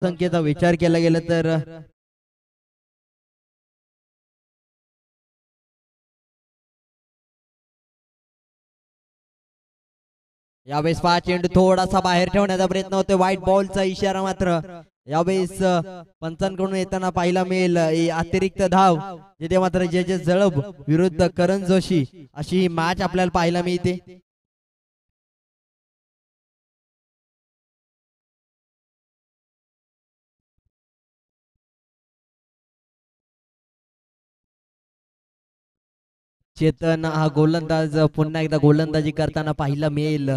संख्येचा विचार केला गेला तर यावेळेस पहा चेंडू थोडासा बाहेर ठेवण्याचा प्रयत्न होतोय, व्हाईट बॉलचा इशारा मात्र यावेळेस पंचांकडून येताना पाहायला मिळेल अतिरिक्त धाव, जिथे मात्र जे जे जळब विरुद्ध करण जोशी अशी ही मॅच आपल्याला पाहायला मिळते. चेतन हा गोलंदाज पुन्हा एकदा गोलंदाजी करताना पाहायला मिळेल.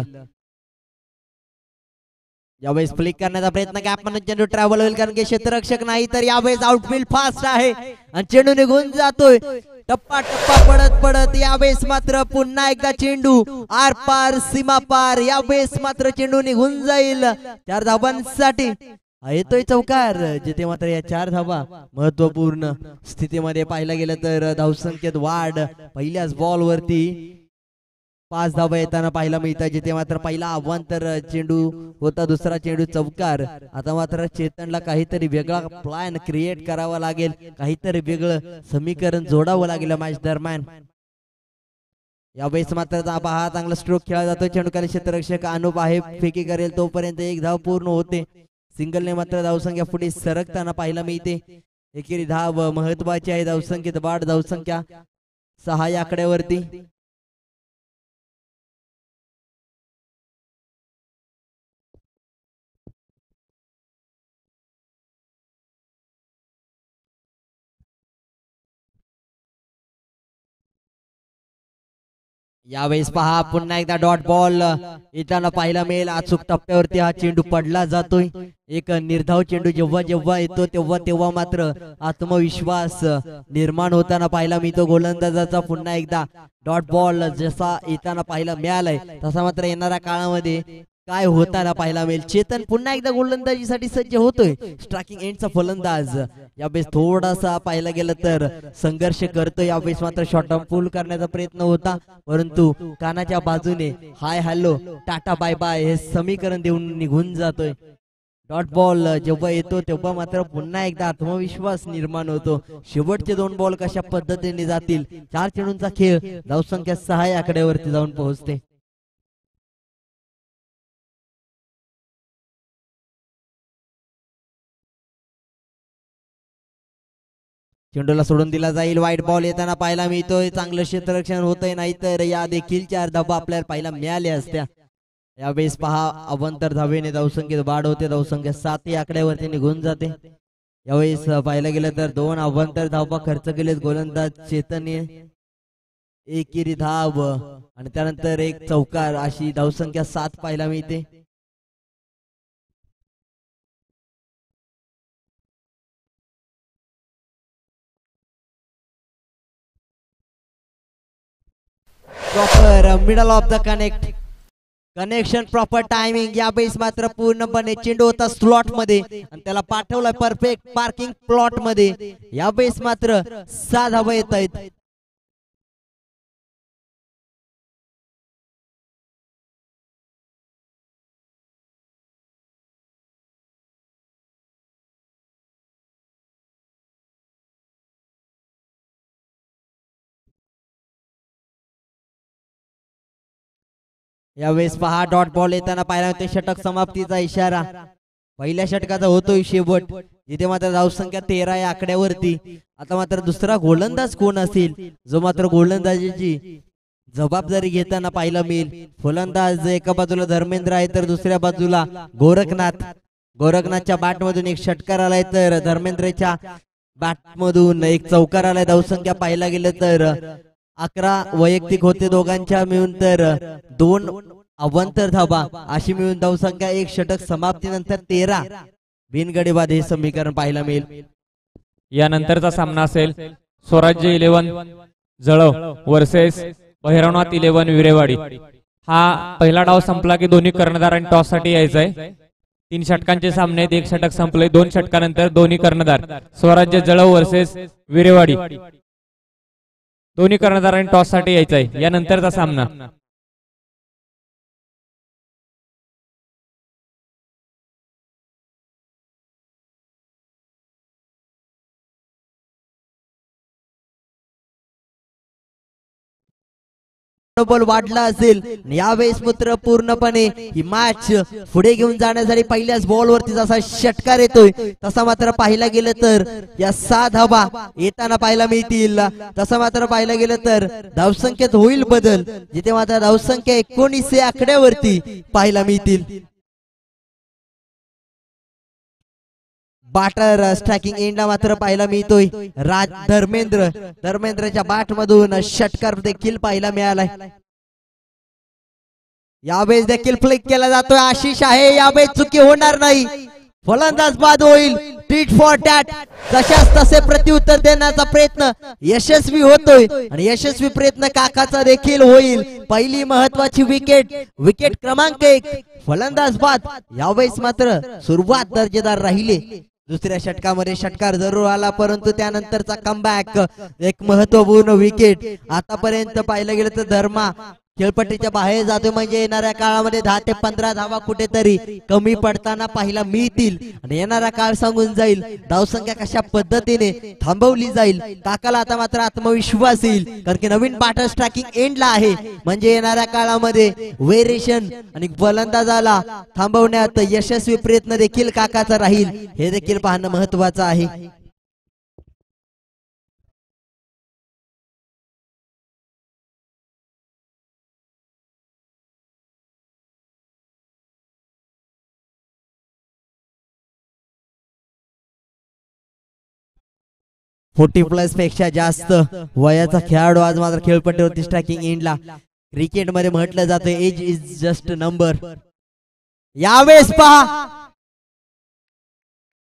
यावेळेस फ्लिक करण्याचा प्रयत्न गॅप मध्ये चेंडू ट्रॅव्हल होईल, कारण की क्षेत्ररक्षक नाही तर यावेळेस आउटफील्ड फास्ट आहे आणि चेंडू निघून जातोय. टप्पा टप्पा पडत पडत यावेळेस मात्र पुन्हा एकदा चेंडू आर पार सीमा पार, यावेळेस मात्र चेंडू निघून जाईल 4 धावांसाठी. येतोय चौकार, जिथे मात्र या 4 धावा महत्वपूर्ण स्थितीमध्ये पाहायला गेलं तर धावसंख्येत वाढ. पहिल्याच बॉल वरती 5 धावा येताना पाहायला मिळतात, जिथे मात्र पहिला आव्हान तर चेंडू होता, दुसरा चेंडू चौकार. आता मात्र चेतनला काहीतरी वेगळा प्लॅन क्रिएट करावा लागेल, काहीतरी वेगळं समीकरण जोडावं लागेल मॅच दरम्यान. यावेळेस मात्र हा चांगला स्ट्रोक खेळला जातो, चेंडूखाली क्षेत्ररक्षक अनुप आहे, फेकी करेल तोपर्यंत 1 धाव पूर्ण होते. सिंगलने मात्र धावसंख्या पुढे सरकताना पाहायला मिळते. एकेरी धाव महत्वाची आहे, धावसंख्येत वाढ, धावसंख्या 6 या आकड्यावरती. यावेळेस पहा पुन्हा एकदा डॉट बॉल येताना पाहायला मिळेल. अचूक टप्प्यावरती हा चेंडू पडला जातोय. एक निर्धाव चेंडू जेव्हा जेव्हा येतो तेव्हा मात्र आत्मविश्वास निर्माण होताना पाहायला मिळतो गोलंदाजाचा. पुन्हा एकदा डॉट बॉल जसा येताना पाहायला मिळालाय तसा मात्र येणाऱ्या काळामध्ये काय होताना पाहायला मिळेल. चेतन पुन्हा एकदा गोलंदाजीसाठी सज्ज होतोय, स्ट्रायकिंग एंडचा फलंदाज. यावेळेस थोडासा पाहायला गेलं तर संघर्ष करतोय. यावेळेस मात्र शॉर्ट पुल करण्याचा प्रयत्न होता, परंतु कानाच्या बाजूने hi hello tata bye bye हे समीकरण देऊन निघून जातोय. डॉट बॉल जेव्हा येतो तेव्हा मात्र पुन्हा एकदा आत्मविश्वास निर्माण होतो. शेवटचे 2 बॉल कशा पद्धतीने जातील, 4 चेंडूंचा खेळ, धावसंख्या 6 या आकड्यावरती जाऊन पोहोचते. चेंडूला सोडून दिला जाईल. व्हाईट बॉल येताना पाहायला मिळतोय, चांगलं क्षेत्ररक्षण होतंय, नाहीतर या देखील 4 धावा आपल्याला पाहायला मिळाल्या असत्या. यावेळेस पहा अवंतर धावेने धावसंख्येत वाढ होते, धावसंख्या 7 या आकड्यावरती निघून जाते. यावेळेस पाहायला गेलं तर 2 अवंतर धावा खर्च केलेत गोलंदाज चेतनने. एकेरी धाव आणि त्यानंतर 1 चौकार, अशी धावसंख्या 7 पाहायला मिळते. Proper middle of the connection, proper timing. यावेळेस मात्र पूर्णपणे चेंडू होता स्लॉट मध्ये आणि त्याला पाठवलाय परफेक्ट पार्किंग प्लॉट मध्ये. यावेळेस मात्र 6 धावा येत आहेत. यावेळेस पहा डॉट बॉल येताना पाहिला होते, षटक समाप्तीचा इशारा. पहिल्या षटकाचा होतोय शेवट, जिथे मात्र धावसंख्या 13 या आकड्यावरती. आता मात्र दुसरा गोलंदाज कोण असेल जो मात्र गोलंदाजीची जबाबदारी घेताना पाहायला मिळेल. फलंदाज एका बाजूला धर्मेंद्र आहे तर दुसऱ्या बाजूला गोरखनाथच्या बॅट मधून 1 षटकार आलाय तर धर्मेंद्रच्या बॅट मधून 1 चौकार आलाय. धावसंख्या पाहायला गेलं तर 11 वैयक्तिक होते दोघांच्या मिळून, तर 2 अवंतर धावा अशी मिळून धावसंख्या 1 षटक समाप्तीनंतर 13 बिनगडीबाद हे समीकरण पाहायला मिळेल. यानंतरचा सामना असेल स्वराज्य 11 जळव वर्सेस भैरवनाथ 11 विरेवाडी. हा पहिला डाव संपला की दोन्ही कर्णधारांनी टॉस साठी यायचंय. 3 षटकांचे सामने, 1 षटक संपले. 2 षटकानंतर दोन्ही कर्णधार स्वराज्य जळव वर्सेस विरेवाडी दोन्ही कर्णधारांनी टॉस साठी यायचंय. यानंतरचा सामना मनोबल वाढला असेल. यावेळेस मात्र पूर्णपणे ही मॅच पुढे घेऊन जाण्यासाठी पहिल्याच बॉलवरती जसा षटकार येतोय तसा मात्र पाहायला गेलं तर या 6 धावा येताना पाहायला मिळतील. तसं मात्र पाहायला गेलं तर धावसंख्येत होईल बदल, जिथे मात्र धावसंख्या 19 या आकड्यावरती पाहायला मिळतील. बाटर स्ट्रायकिंग एंडला मात्र पाहायला मिळतोय धर्मेंद्रच्या बॅट मधून षटकार देखील पाहायला मिळालाय. यावेळेस देखील फ्लिक केला जातोय. आशिष आहे, यावेळेस चुकी होणार नाही. फलंदाज बाद होईल. टीट फॉर टॅट, जशाच तसे प्रत्युत्तर देण्याचा प्रयत्न यशस्वी होतोय आणि यशस्वी प्रयत्न काकाचा देखील होईल. पहिली महत्वाची विकेट क्रमांक 1 फलंदाज बाद. यावेळेस मात्र सुरुवात दर्जेदार राहिली. दुसऱ्या षटकामध्ये षटकार जरूर आला, परंतु त्यानंतरचा कमबॅक एक महत्वपूर्ण विकेट. आतापर्यंत पाहिलं गेलं तर धर्मा खेळपट्टीच्या बाहेर जातोय, म्हणजे येणाऱ्या काळामध्ये 10 ते 15 धावा कुठेतरी कमी पडताना पाहायला मिळतील आणि येणारा काळ सांगून जाईल धावसंख्या कशा पद्धतीने थांबवली जाईल. काकाला आता मात्र आत्मविश्वास येईल, कारण की नवीन बाटर स्ट्रायकिंग एंडला आहे, म्हणजे येणाऱ्या काळामध्ये व्हेरिएशन आणि फलंदाजाला थांबवण्यात यशस्वी प्रयत्न देखील काकाचा राहील, हे देखील पाहणं महत्वाचं आहे. +40 पेक्षा जास्त वयाचा खेळाडू आज मात्र खेळपट्टीवरती स्ट्रायकिंग एंडला. क्रिकेट मध्ये म्हटलं जातं एज इज जस्ट नंबर. यावेळेस पहा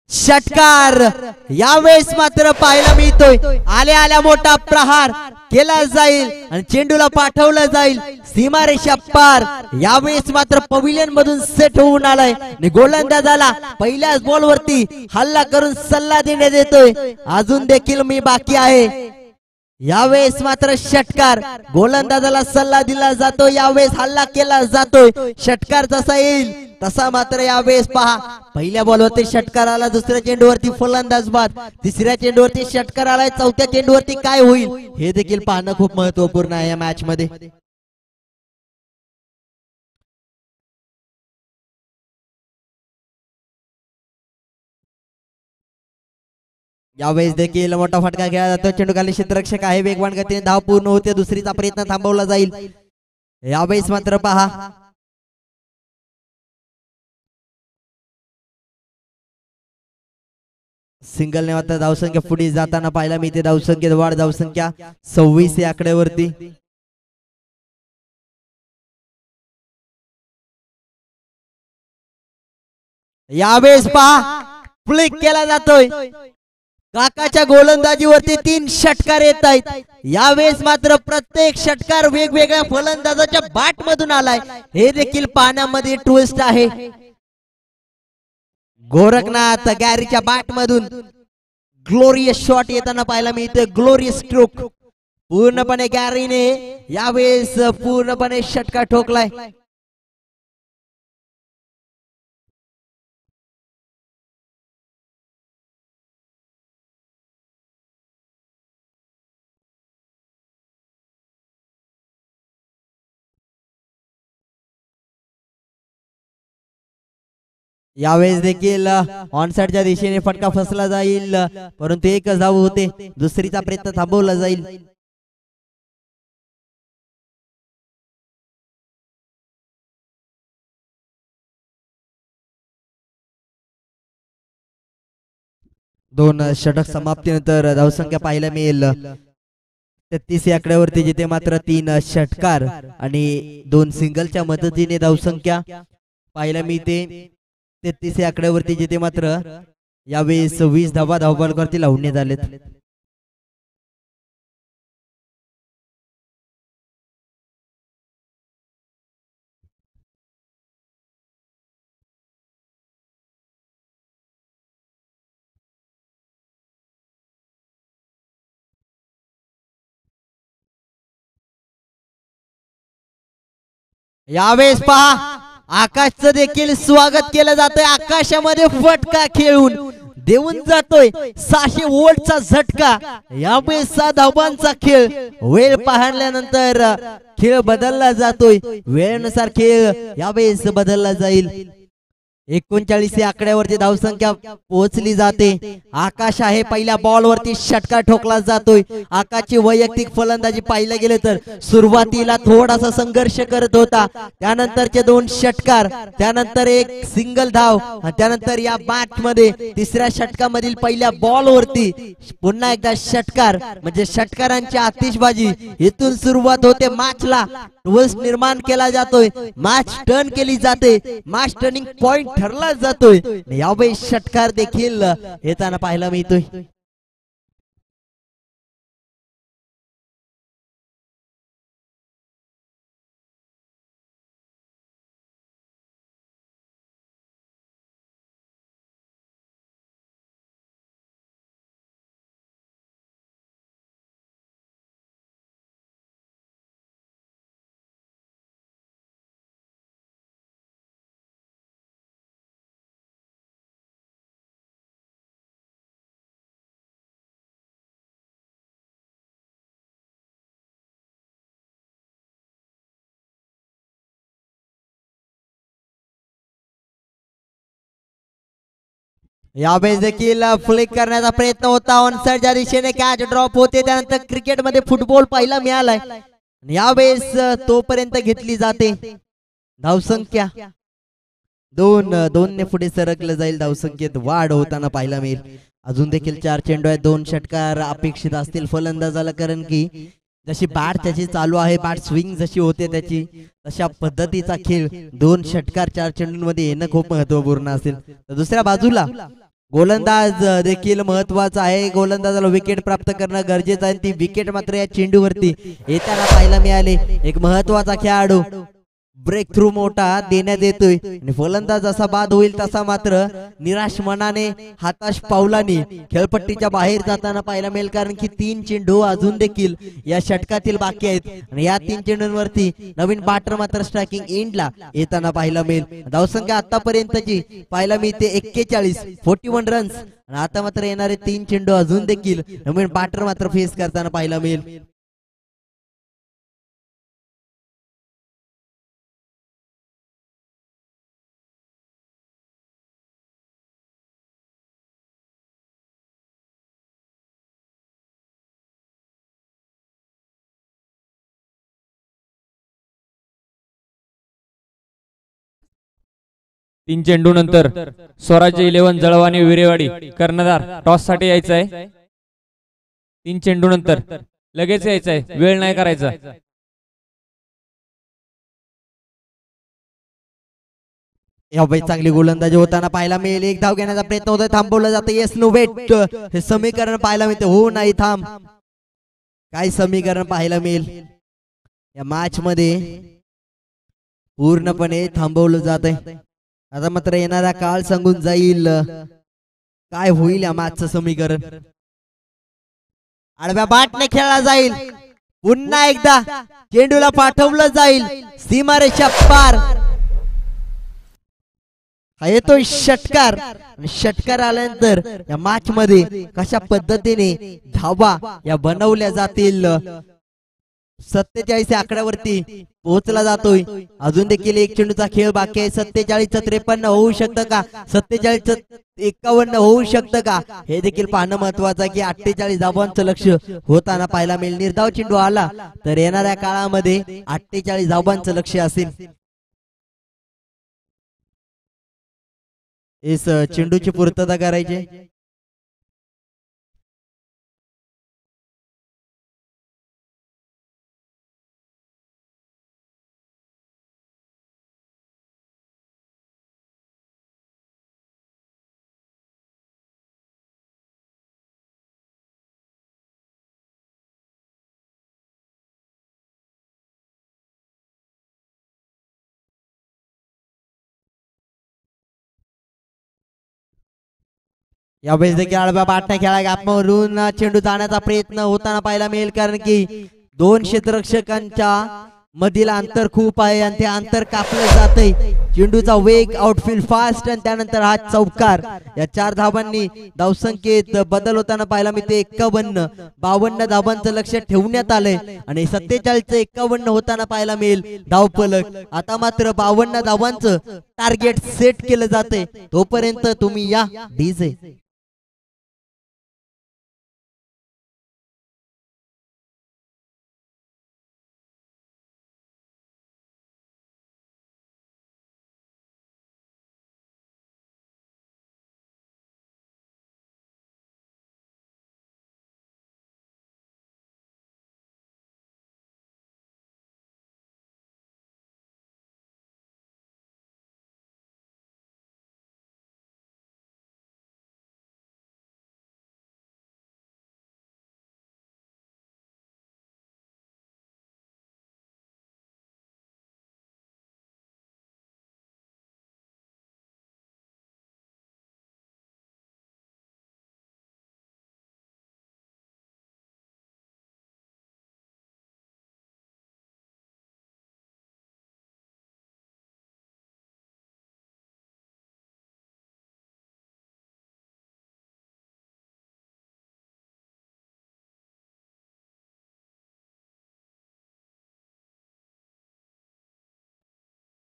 षटकार, यावेळेस मात्र पाहायला मिळतोय आल्या मोठा प्रहार केला जाईल आणि चेंडूला पाठवलं जाईल सीमारेषा पार. यावेळेस मात्र पविलियन मधून सेट होऊन आलाय आणि गोलंदाजाला पहिल्याच बॉल वरती हल्ला करून सल्ला देण्यात येतोय. अजून देखील मी बाकी आहे. यावेळेस मात्र षटकार, गोलंदाजाला सल्ला दिला जातो, यावेळेस हल्ला केला जातोय. षटकार जसा येईल तसा मात्र यावेळेस पहा पहिल्या बॉलवरती षटकार आला, दुसऱ्या चेंडूवरती फलंदाज बाद, तिसऱ्या चेंडूवरती षटकार आलाय, चौथ्या चेंडूवरती काय होईल हे देखील पाहणं खूप महत्वपूर्ण आहे या मॅच मध्ये. यावेळेस देखील मोठा फटका खेळला जातो. चेंडू खाली क्षेत्ररक्षक आहे, वेगवान गतीने धाव पूर्ण होते, दुसरीचा प्रयत्न थांबवला जाईल. यावेळेस मात्र पहा सिंगलने मात्र धावसंख्या पुढे जाताना पाहायला मिळते. धावसंख्येत वाढ, धावसंख्या 26 या आकड्यावरती. यावेळेस पहा फ्लिक केला जातोय. काकाच्या गोलंदाजीवरती 3 षटकार येत आहेत. यावेळेस मात्र प्रत्येक षटकार वेगवेगळ्या फलंदाजाच्या बॅट मधून आलाय, हे देखील पाहण्यामध्ये ट्विस्ट आहे. गोरखनाथ गॅरीच्या बॅट मधून ग्लोरियस शॉट येताना पाहायला मिळते, ग्लोरियस स्ट्रोक. पूर्णपणे गॅरीने यावेळेस पूर्णपणे षटकार ठोकलाय. यावेळेस देखील ऑनसाइडच्या दिशेने फटका फसला जाईल, परंतु एकच धाव होते, दुसरीचा प्रयत्न थांबवला जाईल. दोन षटक समाप्तीनंतर धावसंख्या पाहायला मिळेल 33 या आकड्यावरती, जिथे मात्र 3 षटकार आणि 2 सिंगलच्या मदतीने धावसंख्या पाहायला मिळते 33 या आकड्यावरती, जिथे मात्र यावेळेस 20 धावा धावफलकावरती लावण्यात आलेत. यावेळेस पहा आकाशचं देखील स्वागत केलं जातंय. आकाशामध्ये फटका खेळून देऊन जातोय 600 वोल्टचा झटका. यावेळी 6 धावांचा खेळ. वेळ पाहिल्यानंतर खेळ बदलला जातोय. वेळेनुसार खेळ यावेळेस बदलला जाईल. 39 या आकड्यावरती धावसंख्या पोहोचली जाते. आकाश आहे पहिल्या बॉल वरती षटकार ठोकला जातोय. आकाशची वैयक्तिक फलंदाजी पाहिलं गेलं तर सुरुवातीला थोडासा संघर्ष करत होता. त्यानंतरचे 2 षटकार, त्यानंतर एक सिंगल धाव, त्यानंतर या मॅच मध्ये तिसऱ्या षटकामधील पहिल्या बॉल वरती पुन्हा एकदा षटकार. म्हणजे षटकारांची आतिषबाजी इथून सुरुवात होते. मॅचला ट्विस्ट निर्माण केला जातोय. मॅच टर्न केली जाते. मॅच टर्निंग पॉइंट ठरला जातोय. यावेळी षटकार देखील येताना पाहायला मिळतोय. यावेळेस देखील फ्लिक करण्याचा प्रयत्न होता. ऑनसाइडच्या दिशेने कॅच ड्रॉप होते. त्यानंतर क्रिकेटमध्ये फुटबॉल पाहायला मिळालाय. यावेळेस तोपर्यंत घेतली जाते. धावसंख्या 2 ने पुढे सरकलं जाईल. धावसंख्येत वाढ होताना पाहायला मिळेल. अजून देखील 4 चेंडू आहेत. 2 षटकार अपेक्षित असतील फलंदाजाला, कारण की जशी बॅट त्याची चालू आहे, बॅट स्विंग जशी होते त्याची, तशा पद्धतीचा खेळ 2 षटकार 4 चेंडूंमध्ये येणं खूप महत्वपूर्ण असेल. तर दुसऱ्या बाजूला गोलंदाज देखील महत्वाचा आहे. गोलंदाजाला विकेट प्राप्त करणं गरजेचं आहे. ती विकेट मात्र या चेंडूवरती येताना पाहायला मिळाले. एक महत्वाचा खेळाडू ब्रेक थ्रू मोठा देण्यात येतोय आणि फलंदाज जसा बाद होईल तसा मात्र निराश मनाने, हताश पावलाने खेळपट्टीच्या बाहेर जाताना पाहायला मिळेल. कारण की 3 चेंडू अजून देखील या षटकातील बाकी आहेत आणि या 3 चेंडूंवरती नवीन बॅटर मात्र स्ट्रायकिंग एंडला येताना पाहायला मिळेल. धावसंख्या आतापर्यंतची पाहायला मिळते 41 रन्स. आणि आता मात्र येणारे 3 चेंडू अजून देखील नवीन बॅटर मात्र फेस करताना पाहायला मिळेल. तीन चेंडू नंतर स्वराज्य 11 जळवानी विरेवाडी कर्णधार टॉस साठी यायचं आहे. 3 चेंडू नंतर लगेच यायचं आहे, वेळ नाही करायचा. यावेळी चांगली गोलंदाजी होताना पाहायला मिळेल. एक धाव घेण्याचा प्रयत्न होतोय, थांबवलं जातं. येस नो वेट हे समीकरण पाहायला मिळते. हो नाही थांब, काय समीकरण पाहायला मिळेल या मॅच मध्ये पूर्णपणे थांबवलं जात आहे. आता मात्र येणारा काळ सांगून जाईल काय होईल या मॅचचं समीकरण. आडव्या बॅटने खेळला जाईल. पुन्हा एकदा चेंडूला पाठवलं जाईल सीमारेषा पार. हा येतोय षटकार. षटकार आल्यानंतर या मॅच मध्ये कशा पद्धतीने धावा या बनवल्या जातील 47 आकड्यावरती पोहोचला जातोय. अजून देखील 1 चेंडूचा खेळ बाकी आहे. 47-53 होऊ शकतं का, 47-51 होऊ शकतं का, हे देखील पाहणं महत्वाचं आहे की 48 धावांचं लक्ष होताना पाहायला मिळेल. निर्धाव चेंडू आला तर येणाऱ्या काळामध्ये 48 धावांचं लक्ष असेल. इस चेंडूची पूर्तता करायची. यावेळेस देखील आडव्या बॅटने खेळा गॅपवरून चेंडू जाण्याचा प्रयत्न होताना पाहायला मिळेल. कारण की 2 क्षेत्ररक्षकांच्या मधील अंतर खूप आहे आणि ते अंतर कापलं जातंय. चेंडूचा वेग, आउटफील्ड फास्ट आणि त्यानंतर हा चौकार. या 4 धाबांनी धावसंख्येत बदल होताना पाहायला मिळते. 51 52 धाबांचं लक्ष ठेवण्यात आलंय आणि 47 51 होताना पाहायला मिळेल धावफलक. आता मात्र 52 धाबांचं टार्गेट सेट केलं जातंय. तोपर्यंत तुम्ही या डीजे.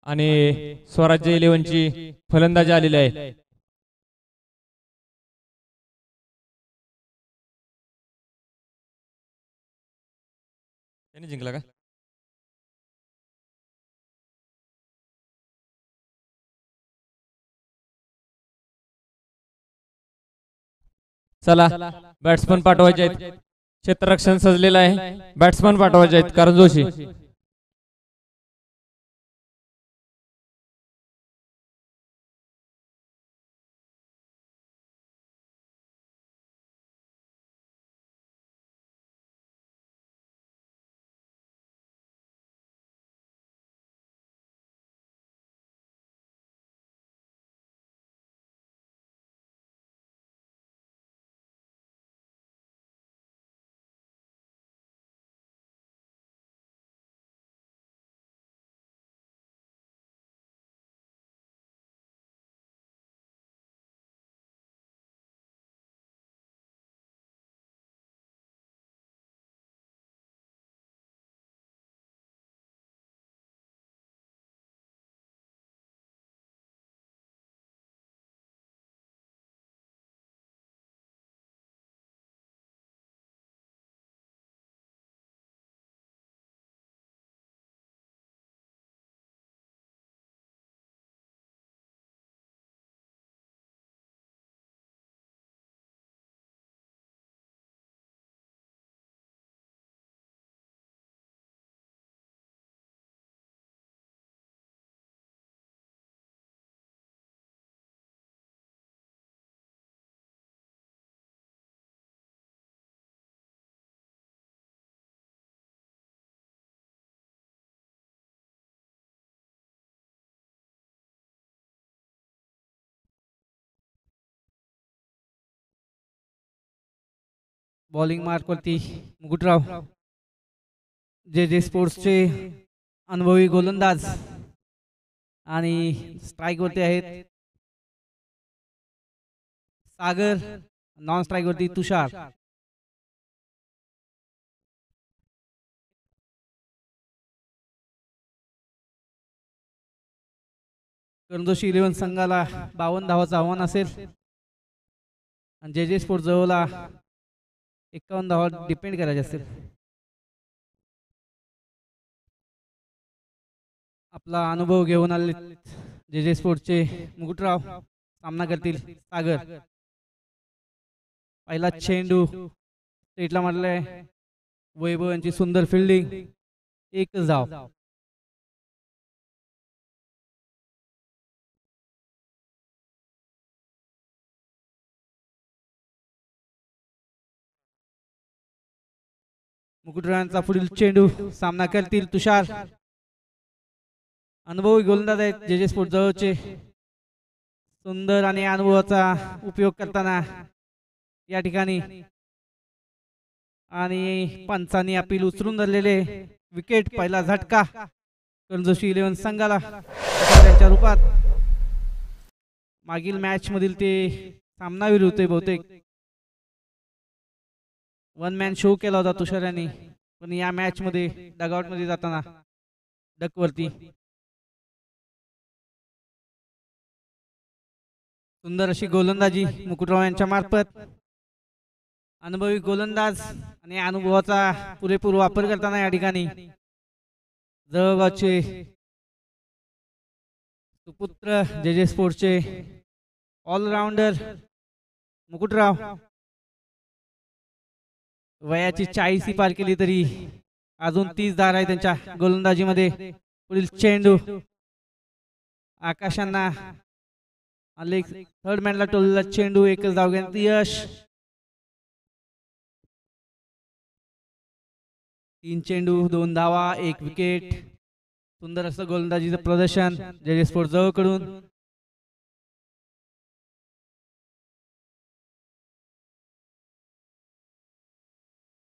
आणि स्वराज्य इलेव्हनची फलंदाजी आलेली आहे. त्यांनी जिंकला का? चला बॅट्समन पाठवायचे आहेत. क्षेत्ररक्षण सजलेलं आहे. बॅट्समन पाठवायचे आहेत. करण जोशी. बॉलिंग मार्क वरती मुकुटराव. जे जे स्पोर्ट्सचे अनुभवी गोलंदाज आणि स्ट्राईक वरती आहेत सागर. नॉन स्ट्राईक वरती तुषार. करंदोशी 11 संघाला 52 धावाचं आव्हान असेल आणि जे जे स्पोर्ट्स जवळला 51 धावा डिपेंड करायचे असतील. आपला अनुभव घेऊन आले जे जे स्पोर्ट्सचे मुकुटराव सामना करतील सागर. पहिला चेंडू स्टेटला मारलाय. वैभव यांची सुंदर फिल्डिंग. एकच धाव. मुकुटरावांचा पुढील चेंडू सामना करतील तुषार. अनुभवी गोलंदाज आहेत जे जे स्पोर्ट्स जवळचे. सुंदर आणि अनुभवाचा उपयोग करताना या ठिकाणी आणि पंचांनी अपील उचलून धरलेले विकेट, पहिला झटका करंजोशी 11 संघाला त्यांच्या रूपात. मागील मॅच मधील ते सामनावीर होते बहुतेक. वन मॅन शो केला होता तुषार यांनी, पण या मॅच मध्ये डगआउट मध्ये जाताना डकवरती. सुंदर अशी गोलंदाजी मुकुटराव यांच्या मार्फत. अनुभवी गोलंदाज आणि अनुभवाचा पुरेपूर वापर करताना या ठिकाणी जळगावचे सुपुत्र जे स्पोर्ट्सचे ऑलराऊंडर मुकुटराव. वयाची 40 पार केली तरी अजून 30 धार आहे त्यांच्या गोलंदाजीमध्ये. पुढील चेंडू आकाशांना थर्ड मॅनला टोललेला चेंडू, एकच धाव घेण्यात यश. 3 चेंडू 2 धावा 1 विकेट. सुंदर असं गोलंदाजीचं प्रदर्शन जे स्पोर्ट्स जवळकडून.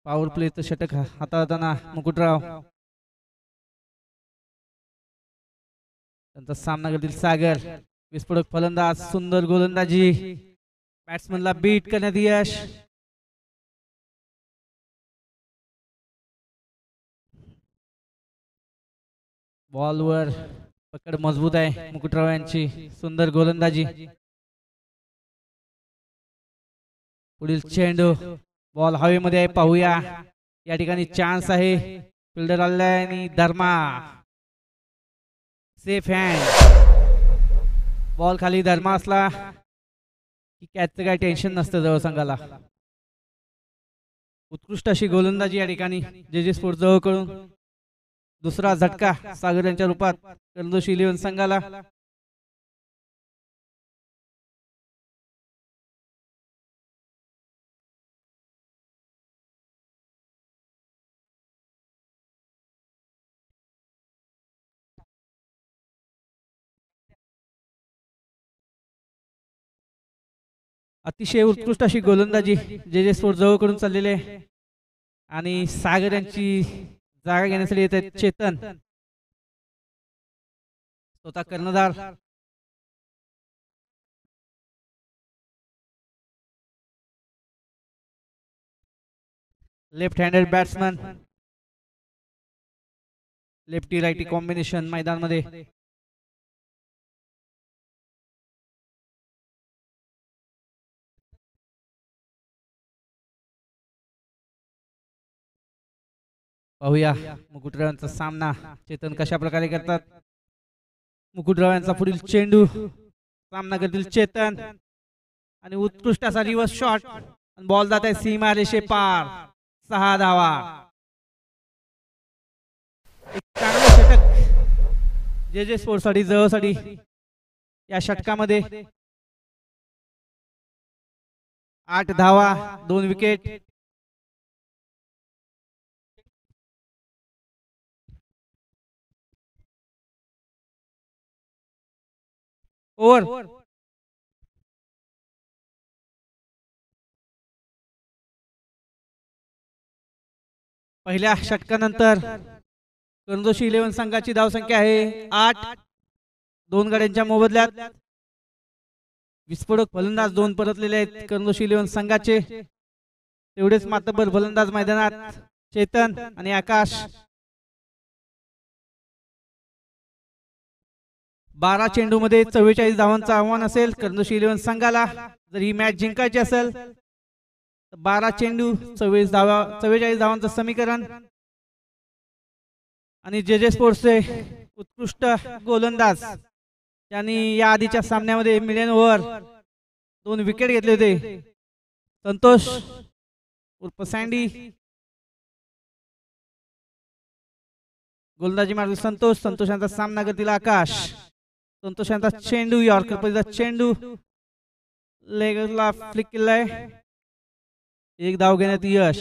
पॉवर प्लेचं षटक हाताळताना मुकुटराव. त्यांचा सामना करतील सागर, विस्फोटक फलंदाज. सुंदर गोलंदाजी, बॅट्समनला बीट करण्यात यश. बॉलवर पकड मजबूत आहे मुकुटराव यांची. सुंदर गोलंदाजी. पुढील चेंडू, बॉल हवेमध्ये आहे, पाहूया. या ठिकाणी चान्स आहे, फिल्डर आलाय आणि धर्मा सेफ हँड. बॉल खाली धर्मा असला की कॅचचं काय टेन्शन नसतं जवळ संघाला. उत्कृष्ट अशी गोलंदाजी या ठिकाणी जे स्पोर्ट्स जवळकडून. दुसरा झटका सागर यांच्या रूपात करंजोशी 11 संघाला. अतिशय उत्कृष्ट अशी गोलंदाजी जे स्पोर्ट्स जवळकडून चाललेले. आणि सागर यांची जागा घेण्यासाठी येत आहेत चेतन, स्वतः कर्णधार. Left handed batsman, lefty righty combination मैदानमध्ये. पाहूया मुकुटरावांचा सामना चेतन कशा प्रकारे करतात. मुकुटराव यांचा पुढील चेंडू, सामना करतील चेतन. आणि उत्कृष्ट असा रिव्हर्स शॉट, बॉल जात आहे सीमा रेषे पार. 6 धावा. एक चांगलं षटक जे स्पोर्ट्स साठी जवळसाठी. या षटकामध्ये 8 धावा 2 विकेट. ओव्हर. पहिल्या षटकानंतर करंजोशी 11 संघाची धावसंख्या आहे 8. 2 गाड्यांच्या मोबदल्यात विस्फोटक फलंदाज 2 परतलेले आहेत करंजोशी 11 संघाचे. तेवढेच मातब्बर फलंदाज मैदानात चेतन आणि आकाश. 12 चेंडू मध्ये 44 धावांचं आव्हान असेल करंजोशी 11 संघाला. जर ही मॅच जिंकायची असेल तर 12 चेंडू 44 धावांचं समीकरण. आणि जे स्पोर्ट्सचे उत्कृष्ट गोलंदाज त्यांनी या आधीच्या सामन्यामध्ये मिलियन ओव्हर 2 विकेट घेतले होते. संतोष उर्फ सँडी. गोलंदाजी मार्ग संतोष यांचा सामना करतील आकाश. संतोष यांचा चेंडू, यॉर्कर पद्धतीचा चेंडू लेगला फ्लिक केलाय. 1 धाव घेण्यात यश.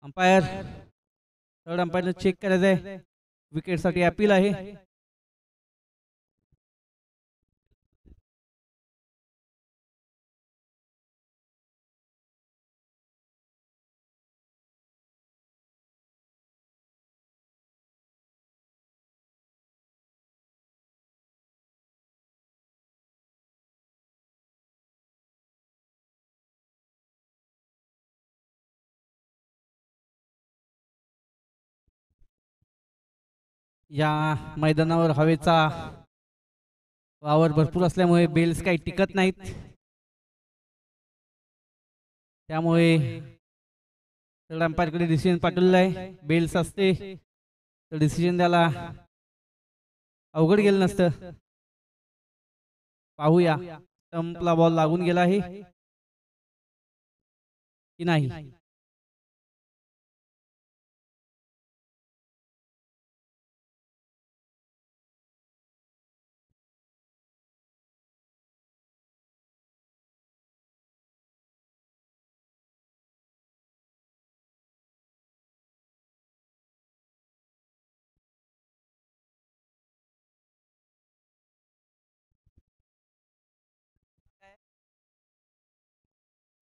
अंपायर, थर्ड अंपायरने चेक करायचंय. विकेट साठी अपील आहे. या मैदानावर हवेचा वावर भरपूर असल्यामुळे बेल्स काही टिकत नाहीत, त्यामुळे थर्ड अंपायरकडे डिसिजन पाठवलेला आहे. बेल्स असते तर डिसिजन द्यायला अवघड गेलं नसतं. पाहूया स्टंपला बॉल लागून गेला आहे की नाही.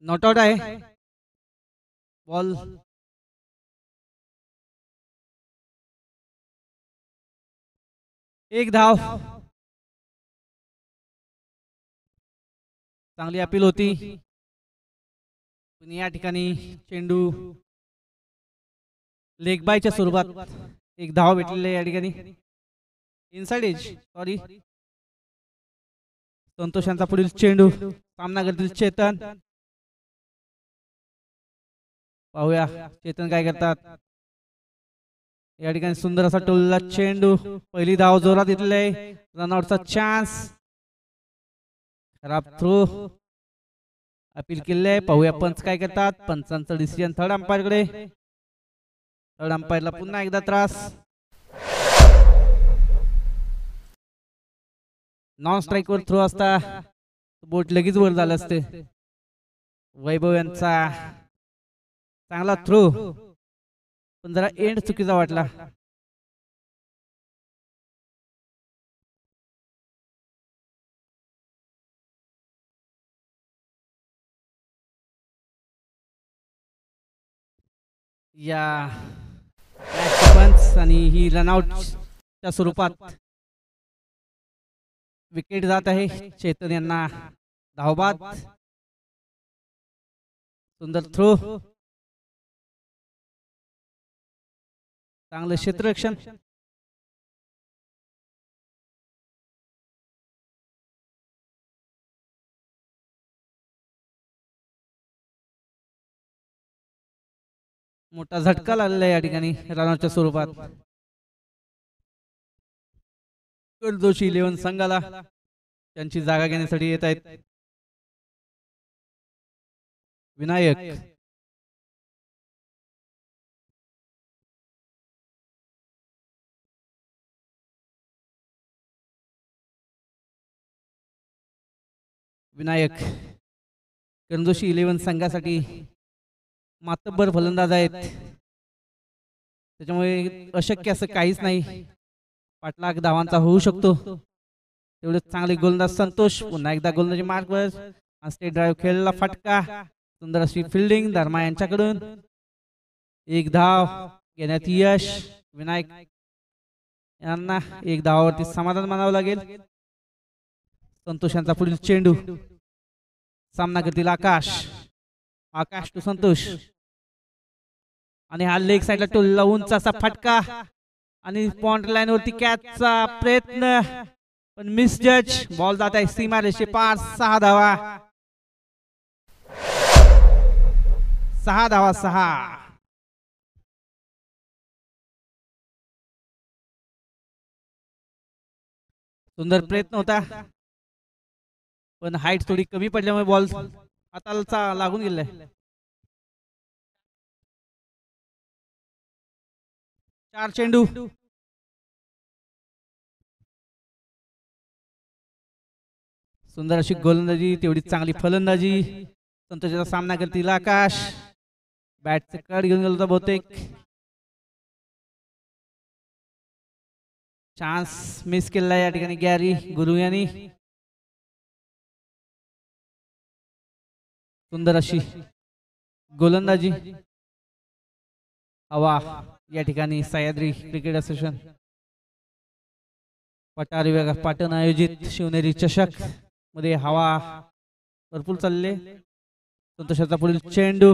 नॉट आउट आहे. बॉल एक धाव. चांगली अपील होती पण या ठिकाणी चेंडू लेग बायच्या स्वरूपात एक धाव भेटलेली आहे. या ठिकाणी इनसाइड एज, सॉरी. संतोष यांचा पुढील चेंडू, सामना करतील चेतन. पाहूया चेतन काय करतात. या ठिकाणी सुंदर असा टोलला चेंडू, पहिली धाव जोरात घेतलेली आहे. रनआउटचा चान्स, खराब थ्रो, अपील केले आहे. पाहूया पंच काय करतात. पंचांचं डिसिजन थर्ड अंपायर कडे. थर्ड अंपायरला पुन्हा एकदा त्रास. नॉन स्ट्राईक वर थ्रो असता बोट लगेच वर झालं असते. वैभव यांचा चांगला थ्रो पण जरा एंड चुकीचा वाटला. या पंच आणि ही रनआउटच्या स्वरूपात विकेट जात आहे. चेतन यांना धावबाद. सुंदर थ्रो, चांगलं क्षेत्ररक्षण. मोठा झटका लागलेला आहे या ठिकाणी रनआउटच्या स्वरूपात. जोशी 11 संघाला त्यांची जागा घेण्यासाठी येत आहेत. विनायक, विनायक कर्णजोशी 11 संघासाठी मातब्बर फलंदाज आहेत, त्याच्यामुळे अशक्य असं काहीच नाही. पाठलाग धावांचा होऊ शकतो. तेवढे चांगले गोलंदाज संतोष. पुन्हा एकदा गोलंदाजी मार्कवर स्टेट ड्राईव्ह खेळलेला फटका. सुंदर अशी फिल्डिंग धर्मा यांच्याकडून. एक धाव घेण्यात यश. विनायक यांना एक धावावरती समाधान मानावं लागेल. संतोष यांचा पुढील चेंडू, सामना करतील आकाश. आकाश टू संतोष आणि हा लेग साइडला टोलला उंच असा फटका आणि पॉइंट लाईन वरती कॅचचा प्रयत्न पण मिस जज. बॉल जात आहे सीमारेषे पार. 6 धावा, 6 धावा, 6. सुंदर प्रयत्न होता पण हाईट थोडी कमी पडल्यामुळे बॉल हाताला लागून गेलाय. चार चेंडू, सुंदर अशी गोलंदाजी, तेवढी चांगली फलंदाजी. संतोषाचा सामना करतील आकाश. बॅटचे कड घेऊन गेलो होता बहुतेक. चान्स मिस केला या ठिकाणी गॅरी गुरु यांनी. सुंदर अशी गोलंदाजी. हवा या ठिकाणी सह्याद्री क्रिकेट असोसिएशन पटारी विभाग पाटण आयोजित शिवनेरी चषक मध्ये हवा भरपूर चालले. संतोषाचा पुढील चेंडू,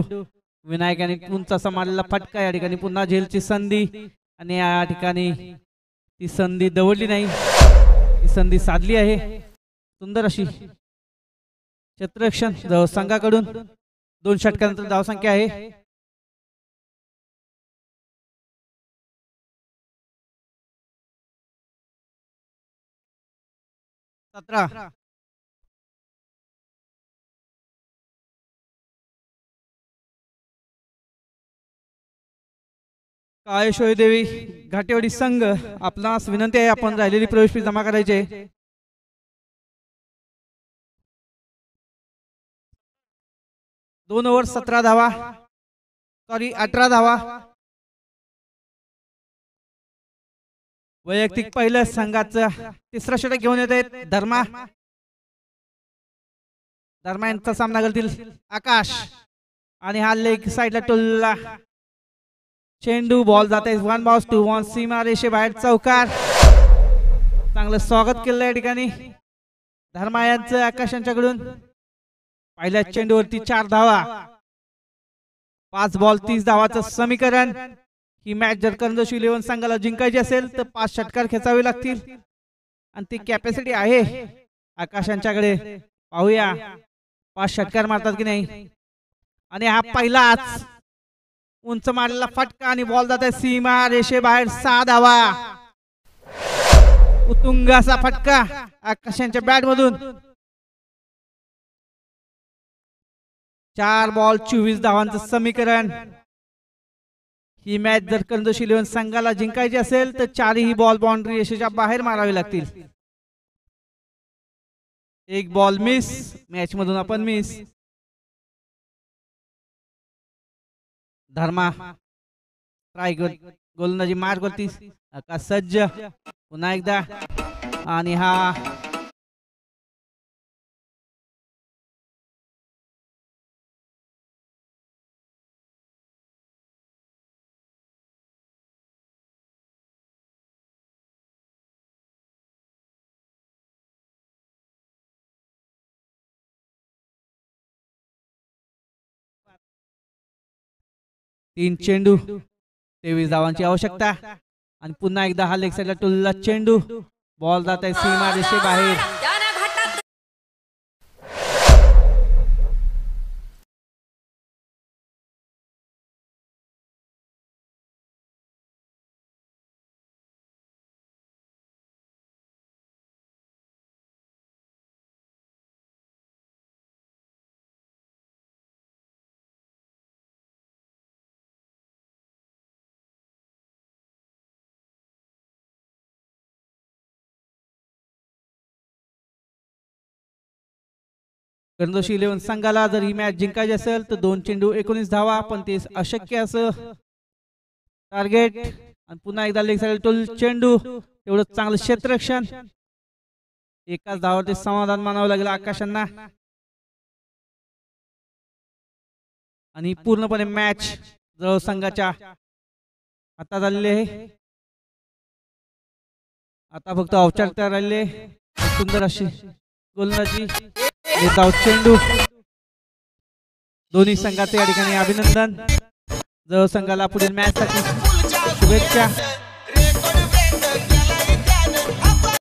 विनायकाने उंच असा मारलेला फटका. या ठिकाणी पुन्हा झेलची संधी आणि या ठिकाणी ती संधी दवडली नाही, ती संधी साधली आहे. सुंदर अशी क्षेत्ररक्षण जवळ संघाकडून. 2 षटकानंतर धावसंख्या आहे 17. काळेश्वरी देवी घाटेवाडी संघ आपणास विनंती आहे, आपण राहिलेली प्रवेश फी जमा करायची आहे. दोन ओव्हर 17 धावा, सॉरी 18 धावा. वैयक्तिक पहिलं संघाचं तिसरा षटक घेऊन येत आहेत धर्मा. धर्मा यांचा सामना करतील आकाश. आणि हा लेग साइडला टोलला चेंडू. बॉल जात आहे 1 बॉल 2 1 सीमा रेषे बाहेर चौकार. चांगलं स्वागत केलं या ठिकाणी धर्मा यांचं आकाश यांच्याकडून. पहिल्या चेंडूवरती 4 धावा, 5 बॉल 30 धावाचं समीकरण. ही मॅच जर कर्णदोषी 11 संघाला जिंकायची असेल तर 5 षटकार खेचावे लागतील आणि ती कॅपॅसिटी आहे आकाश यांच्याकडे. पाहूया 5 षटकार मारतात की नाही. आणि हा पहिलाच उंच मारलेला फटका आणि बॉल जात आहे सीमा रेषे बाहेर. 6 धावा, उत्तुंग असा फटका आकाश यांच्या बॅट मधून. 4 बॉल 24 धावांचं समीकरण. ही मॅच जर कर्णदोषी 11 संघाला जिंकायची असेल तर 4ही बॉल बाउंड्री रेषेच्या बाहेर मारावे लागतील. 1 बॉल मिस, मॅच मधून आपण मिस. धर्मा ट्राय गोलंदाजी मार्ग वरती. आकाश सज्ज पुन्हा एकदा. आणि हा तीन चेंडू 23 धावांची आवश्यकता. आणि पुन्हा एकदा हा लेग साइडला टोलला चेंडू. बॉल जात आहे सीमा रेषे बाहेर. कर्णदोषी 11 संघाला जर ही मॅच जिंकायची असेल तर 2 चेंडू 19 धावा, पण ते अशक्य असं टार्गेट. आणि पुन्हा एकदा लेग साइड टोल चेंडू. तेवढं चांगलं क्षेत्ररक्षण. एकाच धावावरती समाधान मानावं लागेल आकाशांना. आणि पूर्णपणे मॅच जवळ संघाच्या हातात आलेली आहे. आता फक्त औपचारिकता राहिली. सुंदर अशी गोलंदाजी, चेंडू. दोन्ही संघाचे या ठिकाणी अभिनंदन. जवळ संघाला पुढील मॅच साठी शुभेच्छा.